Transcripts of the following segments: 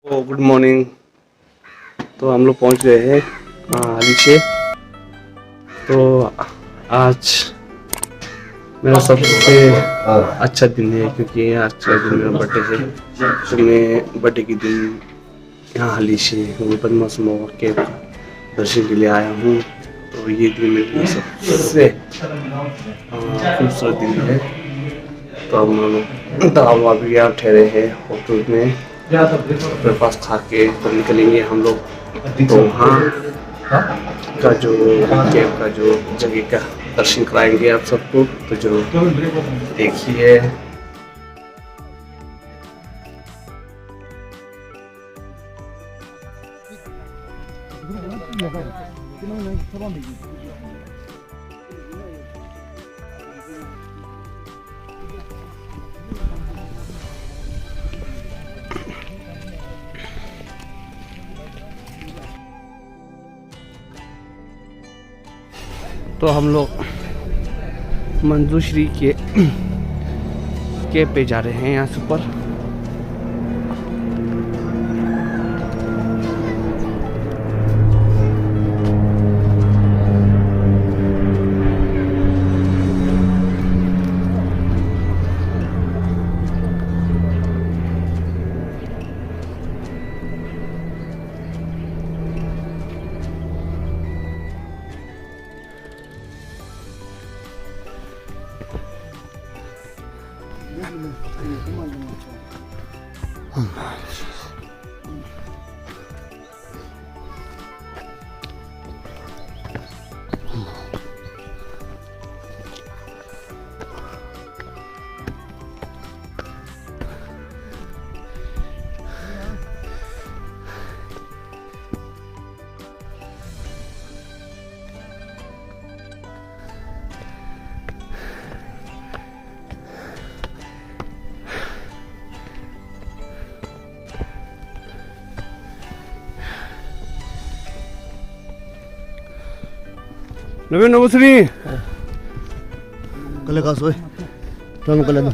Good morning. तो हम लोग पहुंच गए हैं हालीशे। तो आज मेरा सबसे अच्छा दिन है क्योंकि आज का दिन मेरा बर्थडे है। तो मैं बर्थडे के दिन यहाँ हालीशे पद्मा समूह के दर्शन के लिए आया हूँ। तो ये दिन मेरे लिए सबसे खूबसूरत दिन है। तो हम लोग दावा भी यहाँ ठहरे हैं होटल में। ब्रेकफास्ट खा के तो निकलेंगे हम लोग। तो वहाँ का जो कैब का जो जगह का दर्शन कराएंगे आप सबको, तो जरूर देखिए। तो हम लोग मंजूश्री के कैब पे जा रहे हैं यहाँ से ऊपर। नवीन नमस्ते। कल का सोए तो कल ना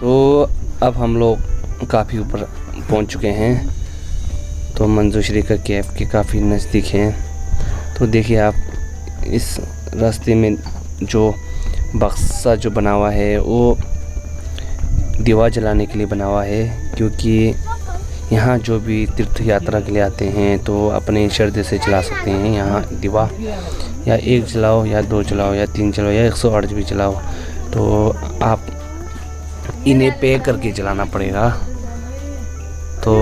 तो अब हम लोग काफ़ी ऊपर पहुंच चुके हैं। तो मंजूश्री का कैब के काफ़ी नज़दीक हैं। तो देखिए आप, इस रास्ते में जो बक्सा जो बना हुआ है वो दीवा जलाने के लिए बना हुआ है, क्योंकि यहाँ जो भी तीर्थ यात्रा के लिए आते हैं तो अपने श्रद्धे से जला सकते हैं यहाँ दीवा। या एक जलाओ या दो जलाओ या तीन जलाओ या 108 भी जलाओ, तो आप इन्हें पे करके जलाना पड़ेगा। तो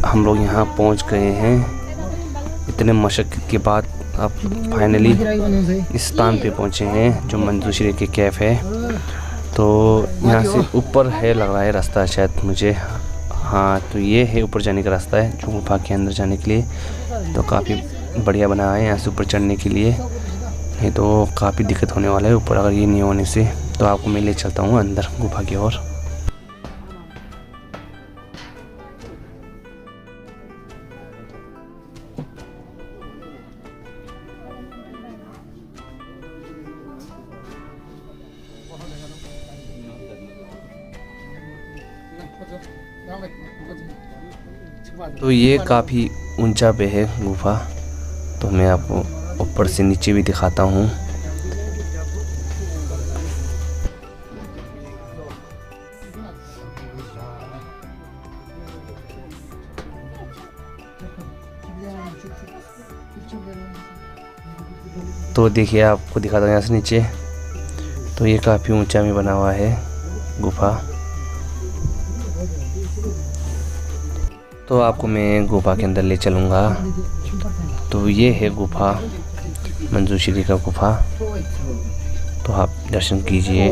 हम लोग यहाँ पहुँच गए हैं इतने मशक्क़त के बाद। अब फाइनली इस स्थान पे पहुँचे हैं जो मंजूश्री के कैफ है। तो यहाँ से ऊपर है लग रहा है रास्ता शायद मुझे। हाँ, तो ये है ऊपर जाने का रास्ता है जो गुफा के अंदर जाने के लिए। तो काफ़ी बढ़िया बना है यहाँ से ऊपर चढ़ने के लिए। नहीं तो काफ़ी दिक्कत होने वाला है ऊपर अगर ये नहीं होने से। तो आपको मैं ले चलता हूँ अंदर गुफा की ओर। तो ये काफ़ी ऊंचा पे है गुफा। तो मैं आपको ऊपर से नीचे भी दिखाता हूँ। तो देखिए आपको दिखाता हूँ यहाँ से नीचे। तो ये काफ़ी ऊंचा में बना हुआ है गुफा। तो आपको मैं गुफा के अंदर ले चलूँगा। तो ये है गुफा, मंजूश्री का गुफा। तो आप दर्शन कीजिए।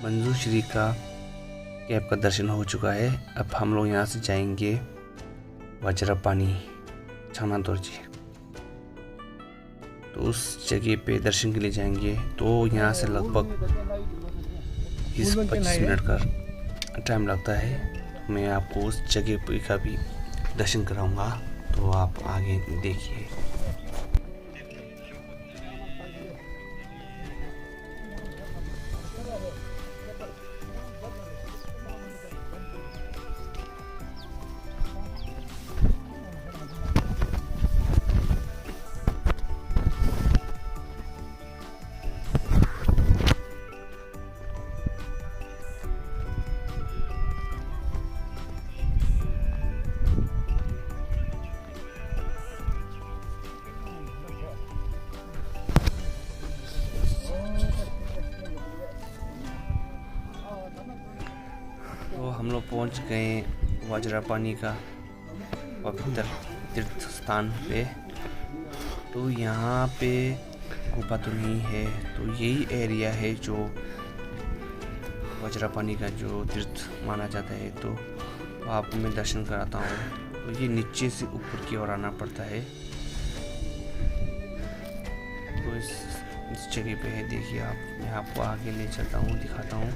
मंजूश्री का कैब का दर्शन हो चुका है। अब हम लोग यहाँ से जाएंगे वज्रपानी छानादोर जी। तो उस जगह पे दर्शन के लिए जाएंगे। तो यहाँ से लगभग 20-25 मिनट का टाइम लगता है। तो मैं आपको उस जगह पे का भी दर्शन कराऊंगा। तो आप आगे देखिए। तो हम लोग पहुंच गए वज्रपानी का पवित्र तीर्थ स्थान पे। तो यहाँ पे गुफा तो नहीं है। तो यही एरिया है जो वज्रपानी का जो तीर्थ माना जाता है। तो आपको मैं दर्शन कराता हूँ। तो ये नीचे से ऊपर की ओर आना पड़ता है। तो इस जगह पे है, देखिए आप। मैं आपको आगे ले चलता हूँ, दिखाता हूँ।